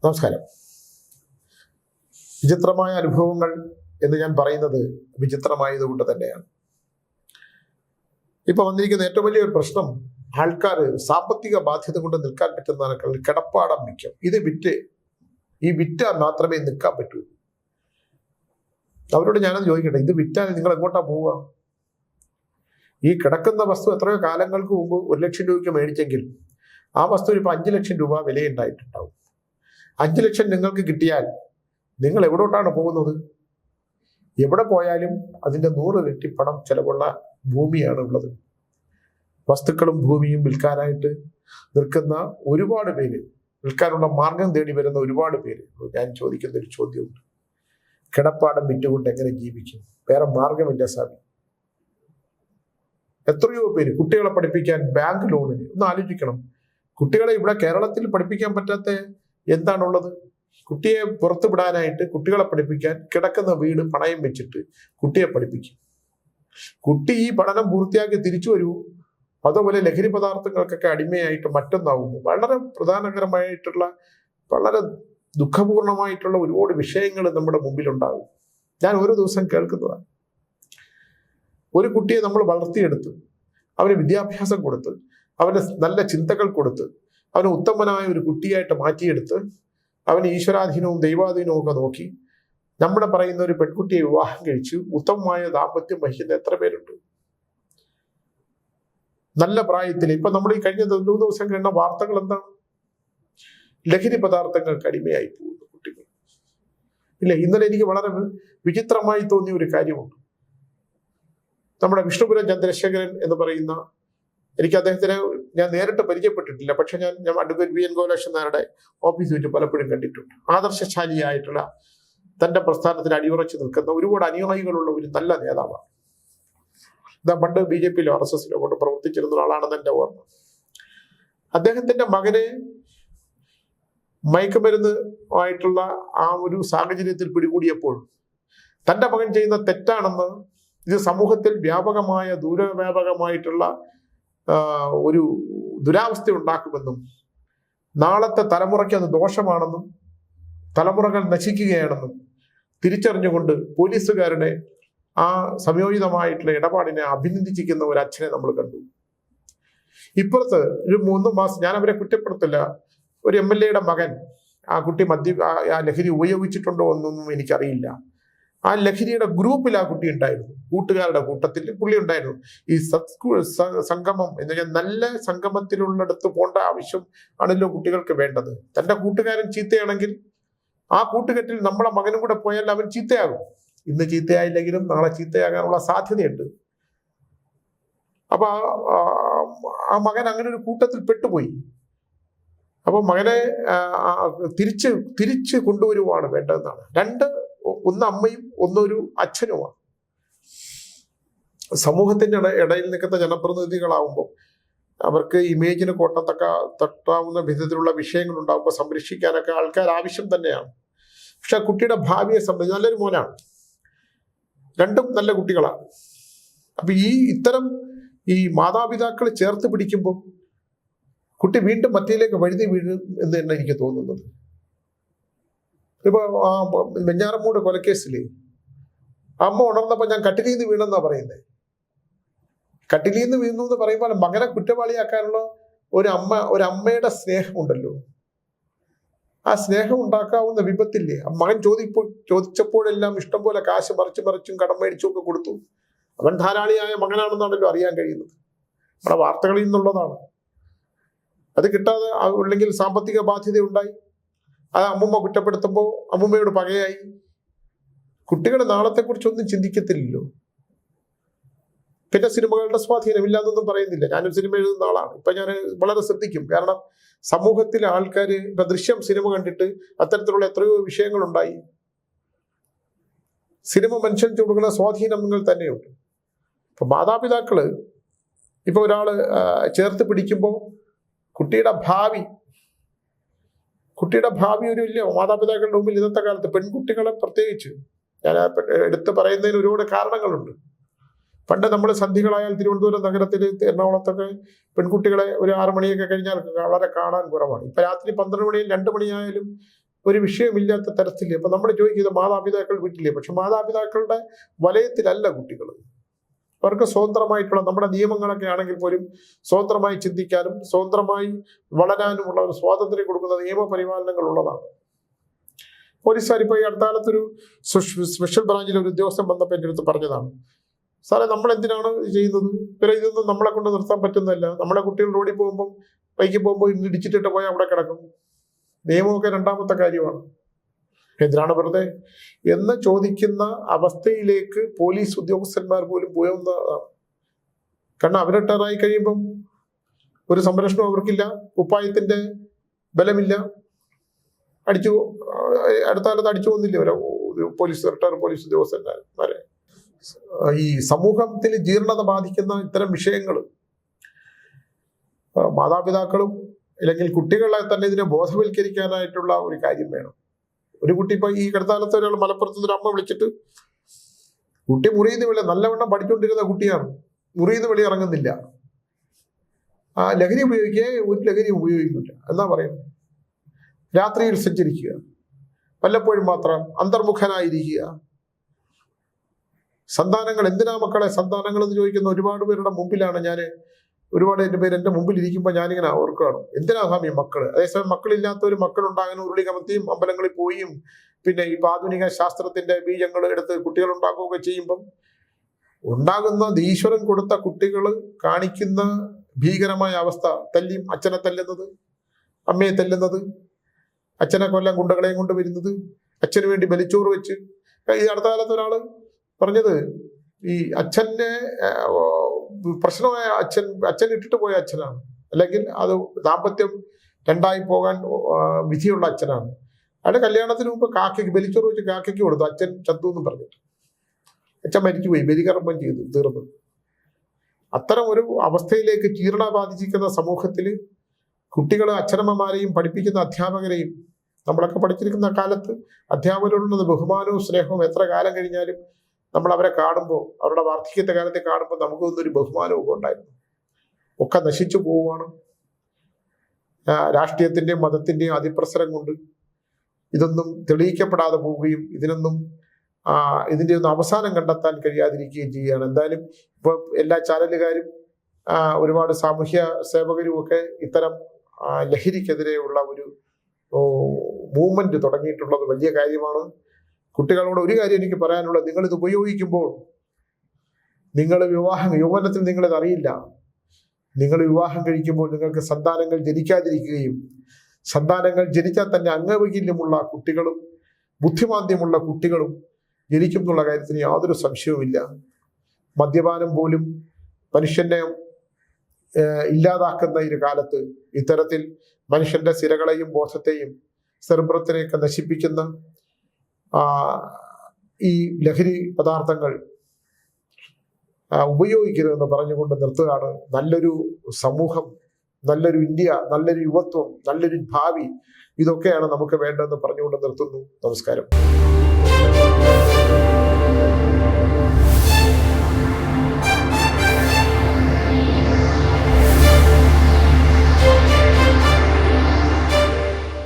നമസ്കാരം. വിചിത്രമായ അനുഭവങ്ങൾ എന്ന് ഞാൻ പറയുന്നത് വിചിത്രമായതുകൊണ്ട് തന്നെയാണ്. ഇപ്പൊ വന്നിരിക്കുന്ന ഏറ്റവും വലിയൊരു പ്രശ്നം, ആൾക്കാർ സാമ്പത്തിക ബാധ്യത കൊണ്ട് നിൽക്കാൻ പറ്റുന്നതിനേക്കാൾ കിടപ്പാടം വിൽക്കും. ഇത് വിറ്റാൽ മാത്രമേ നിൽക്കാൻ പറ്റൂ. അവരോട് ഞാനത് ചോദിക്കട്ടെ, ഇത് വിറ്റാൽ നിങ്ങൾ എങ്ങോട്ടാ പോവുക? ഈ കിടക്കുന്ന വസ്തു എത്രയോ കാലങ്ങൾക്ക് മുമ്പ് 1 ലക്ഷം രൂപയ്ക്ക് മേടിച്ചെങ്കിൽ ആ വസ്തുവിന് ഇപ്പൊ 5 ലക്ഷം രൂപ വിലയുണ്ടായിട്ടുണ്ടാവും. 5 ലക്ഷം നിങ്ങൾക്ക് കിട്ടിയാൽ നിങ്ങൾ എവിടോട്ടാണ് പോകുന്നത്? എവിടെ പോയാലും അതിൻ്റെ 100 ഇരട്ടി പണം ചെലവുള്ള ഭൂമിയാണ് ഉള്ളത്. വസ്തുക്കളും ഭൂമിയും വിൽക്കാനായിട്ട് നിൽക്കുന്ന ഒരുപാട് പേര്, വിൽക്കാനുള്ള മാർഗം തേടി വരുന്ന ഒരുപാട് പേര്. ഞാൻ ചോദിക്കുന്ന ഒരു ചോദ്യമുണ്ട്, കിടപ്പാടം വിറ്റുകൊണ്ട് എങ്ങനെ ജീവിക്കും? വേറെ മാർഗമില്ല സ്വാമി. എത്രയോ പേര് കുട്ടികളെ പഠിപ്പിക്കാൻ ബാങ്ക് ലോണിന്, ഒന്ന് ആലോചിക്കണം. കുട്ടികളെ ഇവിടെ കേരളത്തിൽ പഠിപ്പിക്കാൻ പറ്റാത്ത എന്താണുള്ളത്? കുട്ടിയെ പുറത്തു വിടാനായിട്ട് കുട്ടികളെ പഠിപ്പിക്കാൻ കിടക്കുന്ന വീട് പണയം വെച്ചിട്ട് കുട്ടിയെ പഠിപ്പിക്കും. കുട്ടി ഈ പഠനം പൂർത്തിയാക്കി തിരിച്ചു വരൂ, അതുപോലെ ലഹരി പദാർത്ഥങ്ങൾക്കൊക്കെ അടിമയായിട്ട് മറ്റൊന്നാവുന്നു. വളരെ പ്രധാനകരമായിട്ടുള്ള, വളരെ ദുഃഖപൂർണമായിട്ടുള്ള ഒരുപാട് വിഷയങ്ങൾ നമ്മുടെ മുമ്പിലുണ്ടാകും. ഞാൻ ഓരോ ദിവസം കേൾക്കുന്നതാണ്. ഒരു കുട്ടിയെ നമ്മൾ വളർത്തിയെടുത്ത്, അവന് വിദ്യാഭ്യാസം കൊടുത്ത്, അവന് നല്ല ചിന്തകൾ കൊടുത്ത്, അവന് ഉത്തമനായ ഒരു കുട്ടിയായിട്ട് മാറ്റിയെടുത്ത്, അവന് ഈശ്വരാധീനവും ദൈവാധീനവും ഒക്കെ നോക്കി നമ്മുടെ പറയുന്ന ഒരു പെൺകുട്ടിയെ വിവാഹം കഴിച്ച് ഉത്തമമായ ദാമ്പത്യം വഹിക്കുന്ന എത്ര പേരുണ്ട്? നല്ല പ്രായത്തിൽ. ഇപ്പൊ നമ്മൾ ഈ കഴിഞ്ഞ 2 ദിവസം കേട്ട വാർത്തകൾ എന്താണ്? ലഹരി പദാർത്ഥങ്ങൾക്ക് അടിമയായി പോകുന്നു കുട്ടികൾ. ഇല്ല, ഇന്നലെ എനിക്ക് വളരെ വിചിത്രമായി തോന്നിയ ഒരു കാര്യമുണ്ട്. നമ്മുടെ വിഷ്ണുപുരം ചന്ദ്രശേഖരൻ എന്ന് പറയുന്ന, എനിക്ക് അദ്ദേഹത്തിനെ ഞാൻ നേരിട്ട് പരിചയപ്പെട്ടിട്ടില്ല, പക്ഷെ ഞാൻ അഡ്വക്കേറ്റ് വി എൻ ഗോപാലകൃഷ്ണൻ നായരുടെ ഓഫീസ് വെച്ച് പലപ്പോഴും കണ്ടിട്ടുണ്ട്. ആദർശശാലിയായിട്ടുള്ള, തന്റെ പ്രസ്ഥാനത്തിന് അടിയുറച്ച് നിൽക്കുന്ന ഒരുപാട് അനുയായികളുള്ള ഒരു നല്ല നേതാവാണ്. പണ്ട് BJPയിലോ RSSലോ കൊണ്ട് പ്രവർത്തിച്ചിരുന്ന ഒരാളാണെന്ന് എൻ്റെ ഓർമ്മ. അദ്ദേഹത്തിന്റെ മകനെ മയക്കുമരുന്ന് ആയിട്ടുള്ള ആ ഒരു സാഹചര്യത്തിൽ പിടികൂടിയപ്പോൾ തൻ്റെ മകൻ ചെയ്യുന്ന തെറ്റാണെന്ന്, ഇത് സമൂഹത്തിൽ ദൂരവ്യാപകമായിട്ടുള്ള ഒരു ദുരാവസ്ഥ ഉണ്ടാക്കുമെന്നും, നാളത്തെ തലമുറയ്ക്ക് അത് ദോഷമാണെന്നും, തലമുറകൾ നശിക്കുകയാണെന്നും തിരിച്ചറിഞ്ഞുകൊണ്ട് പോലീസുകാരുടെ ആ സംയോജിതമായിട്ടുള്ള ഇടപാടിനെ അഭിനന്ദിച്ചിരിക്കുന്ന ഒരു അച്ഛനെ നമ്മൾ കണ്ടു. ഇപ്പുറത്ത് ഒരു 3 മാസം, ഞാൻ അവരെ കുറ്റപ്പെടുത്തില്ല, ഒരു MLAയുടെ മകൻ, ആ കുട്ടി ആ ലഹരി ഉപയോഗിച്ചിട്ടുണ്ടോ എന്നൊന്നും എനിക്കറിയില്ല. ആ ലഹരിയുടെ ഗ്രൂപ്പിൽ ആ കുട്ടി ഉണ്ടായിരുന്നു, കൂട്ടുകാരുടെ കൂട്ടത്തിൽ പുള്ളി ഉണ്ടായിരുന്നു. ഈ സംഗമം എന്ന് പറഞ്ഞാൽ നല്ല സംഗമത്തിലുള്ളിടത്ത് പോകേണ്ട ആവശ്യം ആണല്ലോ കുട്ടികൾക്ക് വേണ്ടത്. തൻ്റെ കൂട്ടുകാരൻ ചീത്തയാണെങ്കിൽ ആ കൂട്ടുകെട്ടിൽ നമ്മളെ മകനും കൂടെ പോയാൽ അവൻ ചീത്തയാകും. ഇന്ന് ചീത്തയായില്ലെങ്കിലും നാളെ ചീത്തയാകാനുള്ള സാധ്യതയുണ്ട്. അപ്പൊ ആ മകൻ അങ്ങനെ ഒരു കൂട്ടത്തിൽ പെട്ടുപോയി. അപ്പൊ മകനെ തിരിച്ച് കൊണ്ടുവരുവാണ് വേണ്ടതെന്നാണ്. ഒന്ന് അമ്മയും ഒന്നൊരു അച്ഛനുമാണ്. സമൂഹത്തിന്റെ ഇടയിൽ നിൽക്കുന്ന ജനപ്രതിനിധികളാവുമ്പോൾ അവർക്ക് ഇമേജിന് തട്ടാവുന്ന വിധത്തിലുള്ള വിഷയങ്ങൾ ഉണ്ടാകുമ്പോൾ സംരക്ഷിക്കാനൊക്കെ ആൾക്കാർ ആവശ്യം തന്നെയാണ്. പക്ഷെ ആ കുട്ടിയുടെ ഭാവിയെ സംബന്ധിച്ച് നല്ലൊരു മോനാണ്, രണ്ടും നല്ല കുട്ടികളാണ്. അപ്പൊ ഇത്തരം മാതാപിതാക്കൾ ചേർത്ത് പിടിക്കുമ്പോൾ കുട്ടി വീണ്ടും മറ്റേലേക്ക് വഴുതി വീഴും എന്ന് തന്നെ എനിക്ക് തോന്നുന്നത്. ഇപ്പൊ വെഞ്ഞാറമൂട് കൊലക്കേസില് അമ്മ ഉണർന്നപ്പോൾ ഞാൻ കട്ടിലിൽ നിന്ന് വീണെന്നാ പറയുന്നത്. കട്ടിലിൽ നിന്ന് വീണു എന്ന് പറയുമ്പോൾ മകനെ കുറ്റവാളിയാക്കാനുള്ള ഒരമ്മയുടെ സ്നേഹമുണ്ടല്ലോ, ആ സ്നേഹം ഉണ്ടാക്കാവുന്ന വിപത്തില്ലേ? മകൻ ചോദിച്ചപ്പോഴെല്ലാം ഇഷ്ടം പോലെ കാശ് മറിച്ചും കടം മേടിച്ചും ഒക്കെ കൊടുത്തു. അവൻ ധാരാളിയായ മകനാണെന്നാണല്ലോ അറിയാൻ കഴിയുന്നത്. നമ്മുടെ വാർത്തകളിൽ നിന്നുള്ളതാണ്. അത് കിട്ടാതെ ഉണ്ടെങ്കിൽ സാമ്പത്തിക ബാധ്യത ഉണ്ടായി, അത് അമ്മൂമ്മ കുറ്റപ്പെടുത്തുമ്പോൾ അമ്മൂമ്മയോട് പകയായി. കുട്ടികളുടെ നാളത്തെക്കുറിച്ചൊന്നും ചിന്തിക്കത്തില്ലല്ലോ. പിന്നെ സിനിമകളുടെ സ്വാധീനമില്ല എന്നൊന്നും പറയുന്നില്ല. ഞാനൊരു സിനിമ എഴുതുന്ന ആളാണ്. ഇപ്പൊ ഞാൻ വളരെ ശ്രദ്ധിക്കും. കാരണം സമൂഹത്തിലെ ആൾക്കാർ ഇപ്പൊ ദൃശ്യം സിനിമ കണ്ടിട്ട് അത്തരത്തിലുള്ള എത്രയോ വിഷയങ്ങളുണ്ടായി. സിനിമ മനുഷ്യർക്ക് കൊടുക്കുന്ന സ്വാധീനങ്ങൾ തന്നെയുണ്ട്. ഇപ്പൊ മാതാപിതാക്കള് ഇപ്പൊ ഒരാള് ചേർത്ത് പിടിക്കുമ്പോൾ കുട്ടിയുടെ ഭാവി ഒരു വലിയ മാതാപിതാക്കളുടെ മുമ്പിൽ ഇന്നത്തെ കാലത്ത് പെൺകുട്ടികളെ പ്രത്യേകിച്ച് ഞാൻ എടുത്ത് പറയുന്നതിന് ഒരുപാട് കാരണങ്ങളുണ്ട്. പണ്ട് നമ്മൾ സന്ധികളായാൽ തിരുവനന്തപുരം നഗരത്തിൽ, എറണാകുളത്തൊക്കെ പെൺകുട്ടികളെ ഒരു 6 മണിയൊക്കെ കഴിഞ്ഞാൽ വളരെ കാണാൻ കുറവാണ്. ഇപ്പൊ രാത്രി 12 മണിയും 2 മണിയായാലും ഒരു വിഷയമില്ലാത്ത തരത്തിൽ. അപ്പൊ നമ്മൾ ചോദിക്കുന്നത് മാതാപിതാക്കൾ വീട്ടിലെ, പക്ഷെ മാതാപിതാക്കളുടെ വലയത്തിലല്ല കുട്ടികൾ. അവർക്ക് സ്വതന്ത്രമായിട്ടുള്ള നമ്മുടെ നിയമങ്ങളൊക്കെ ആണെങ്കിൽ പോലും സ്വതന്ത്രമായി ചിന്തിക്കാനും സ്വതന്ത്രമായി വളരാനുമുള്ള ഒരു സ്വാതന്ത്ര്യം കൊടുക്കുന്ന നിയമപരിപാലനങ്ങൾ ഉള്ളതാണ്. പോലീസുകാർ ഇപ്പോൾ ഈ അടുത്ത കാലത്തൊരു സ്പെഷ്യൽ ബ്രാഞ്ചിലെ ഒരു ഉദ്യോഗസ്ഥൻ വന്നപ്പോൾ എൻ്റെ അടുത്ത് പറഞ്ഞതാണ്, സാറേ നമ്മൾ എന്തിനാണ് ചെയ്യുന്നത്, പിന്നെ ഇതൊന്നും നമ്മളെ കൊണ്ട് നിർത്താൻ പറ്റുന്നതല്ല. നമ്മളെ കുട്ടികൾ റോഡിൽ പോകുമ്പം ബൈക്കിൽ പോകുമ്പോൾ ഇന്ന് ഇടിച്ചിട്ടിട്ട് പോയാൽ അവിടെ കിടക്കും. നിയമമൊക്കെ രണ്ടാമത്തെ കാര്യമാണ്, എന്തിനാണ് വെറുതെ എന്ന് ചോദിക്കുന്ന അവസ്ഥയിലേക്ക് പോലീസ് ഉദ്യോഗസ്ഥന്മാർ പോലും പോയെന്നതാണ്. കാരണം അവർ റിട്ടയറായി കഴിയുമ്പം ഒരു സംരക്ഷണം അവർക്കില്ല, കുപ്പായത്തിന്റെ ബലമില്ല. അടുത്ത കാലത്ത് അടിച്ചു പോകുന്നില്ലേ ഒരു റിട്ടയർ പോലീസ് ഉദ്യോഗസ്ഥന്മാരെ. ഈ സമൂഹത്തിൽ ജീർണത ബാധിക്കുന്ന ഇത്തരം വിഷയങ്ങൾ മാതാപിതാക്കളും അല്ലെങ്കിൽ കുട്ടികളെ തന്നെ ഇതിനെ ബോധവൽക്കരിക്കാനായിട്ടുള്ള ഒരു കാര്യം വേണം. ഒരു കുട്ടി ഇപ്പൊ ഈ അടുത്ത ഒരാൾ മലപ്പുറത്ത് ഒരു അമ്മ വിളിച്ചിട്ട്, കുട്ടി മുറിയുന്ന വിളി നല്ലവണ്ണം പഠിച്ചുകൊണ്ടിരുന്ന കുട്ടിയാണ്, മുറിയുന്ന വിളി ഇറങ്ങുന്നില്ല, ലഹരി ഒരു ലഹരി ഉപയോഗിക്കില്ല എന്നാ പറയുന്നത്. രാത്രിയിൽ സഞ്ചരിക്കുക, വല്ലപ്പോഴും മാത്രം അന്തർമുഖനായിരിക്കുക. സന്താനങ്ങൾ എന്തിനാ മക്കളെ സന്താനങ്ങൾ എന്ന് ചോദിക്കുന്ന ഒരുപാട് പേരുടെ മുമ്പിലാണ് ഒരുപാട് എൻ്റെ മുമ്പിൽ ഇരിക്കുമ്പോൾ ഞാനിങ്ങനെ ഓർക്കുകയാണ്, എന്തിനാ സ്വാമി മക്കള്. അതേസമയം മക്കളില്ലാത്തവർ മക്കളുണ്ടാകുന്ന ഉരുളി കമത്തിയും അമ്പലങ്ങളിൽ പോയും പിന്നെ ഈ ആധുനിക ശാസ്ത്രത്തിന്റെ ബീജങ്ങൾ എടുത്ത് കുട്ടികൾ ഉണ്ടാക്കുകയൊക്കെ ചെയ്യുമ്പം ഉണ്ടാകുന്ന ഈശ്വരൻ കൊടുത്ത കുട്ടികൾ കാണിക്കുന്ന ഭീകരമായ അവസ്ഥ, അച്ഛനെ തല്ലുന്നത്, അമ്മയെ തല്ലുന്നത്, അച്ഛനെ കൊല്ലാൻ ഗുണ്ടകളെയും കൊണ്ട് വരുന്നത്, അച്ഛന് വേണ്ടി ബലിച്ചോറ് വെച്ച്. ഈ അടുത്ത കാലത്ത് ഒരാള് പറഞ്ഞത്, ഈ അച്ഛനെ പ്രശ്നമായ അച്ഛൻ ഇട്ടിട്ട് പോയ അച്ഛനാണ്, അല്ലെങ്കിൽ അത് ദാമ്പത്യം രണ്ടായി പോകാൻ വിധിയുള്ള അച്ഛനാണ്. അയാളുടെ കല്യാണത്തിന് മുമ്പ് കാക്കയ്ക്ക് ബലിച്ചോറ് വെച്ച് കാക്കയ്ക്ക് കൊടുത്തു, അച്ഛൻ ചത്തു എന്നും പറഞ്ഞിട്ട്. അച്ഛൻ മരിച്ചുപോയി, ബലികർമ്മം ചെയ്തു, തീർന്നു. അത്തരം ഒരു അവസ്ഥയിലേക്ക് ജീർണ ബാധിച്ചിരിക്കുന്ന സമൂഹത്തിൽ കുട്ടികൾ അച്ഛനമ്മമാരെയും പഠിപ്പിക്കുന്ന അധ്യാപകരെയും, നമ്മളൊക്കെ പഠിച്ചിരിക്കുന്ന കാലത്ത് അധ്യാപകരോടുള്ള ബഹുമാനവും സ്നേഹവും എത്ര കാലം കഴിഞ്ഞാലും നമ്മൾ അവരെ കാണുമ്പോൾ, അവരുടെ വാർദ്ധക്യത്തെ കാലത്തെ കാണുമ്പോൾ നമുക്കൊന്നൊരു ബഹുമാനവും ഉണ്ടായിരുന്നു. ഒക്കെ നശിച്ചു പോവുകയാണ്. രാഷ്ട്രീയത്തിന്റെയും മതത്തിന്റെയും അതിപ്രസരം കൊണ്ട് ഇതൊന്നും തെളിയിക്കപ്പെടാതെ പോവുകയും ഇതിന്റെ ഒന്നും അവസാനം കണ്ടെത്താൻ കഴിയാതിരിക്കുകയും ചെയ്യുകയാണ്. എന്തായാലും ഇപ്പൊ എല്ലാ ചാനലുകാരും ഒരുപാട് സാമൂഹ്യ സേവകരും ഒക്കെ ഇത്തരം ലഹരിക്കെതിരെയുള്ള ഒരു മൂവ്മെന്റ് തുടങ്ങിയിട്ടുള്ളത് വലിയ കാര്യമാണ്. കുട്ടികളോട് ഒരു കാര്യം എനിക്ക് പറയാനുള്ളത്, നിങ്ങളിത് ഉപയോഗിക്കുമ്പോൾ യൗവനത്തിൽ നിങ്ങളിത് അറിയില്ല. നിങ്ങൾ വിവാഹം കഴിക്കുമ്പോൾ നിങ്ങൾക്ക് സന്താനങ്ങൾ ജനിക്കാതിരിക്കുകയും സന്താനങ്ങൾ ജനിച്ചാൽ തന്നെ അംഗവൈകല്യമുള്ള കുട്ടികളും ബുദ്ധിമാന്ദ്യമുള്ള കുട്ടികളും ജനിക്കും എന്നുള്ള കാര്യത്തിന് യാതൊരു സംശയവുമില്ല. മദ്യപാനം പോലും മനുഷ്യനെ ഇല്ലാതാക്കുന്ന ഒരു കാലത്ത് ഇത്തരത്തിൽ മനുഷ്യന്റെ സിരകളെയും ബോധത്തെയും സെറിബ്രത്തിനെയൊക്കെ നശിപ്പിക്കുന്ന ഈ ലഹരി പദാർത്ഥങ്ങൾ ഉപയോഗിക്കരുതെന്ന് പറഞ്ഞുകൊണ്ട് നിർത്തുകയാണ്. നല്ലൊരു സമൂഹം, നല്ലൊരു ഇന്ത്യ, നല്ലൊരു യുവത്വം, നല്ലൊരു ഭാവി, ഇതൊക്കെയാണ് നമുക്ക് വേണ്ടതെന്ന് പറഞ്ഞുകൊണ്ട് നിർത്തുന്നു. നമസ്കാരം.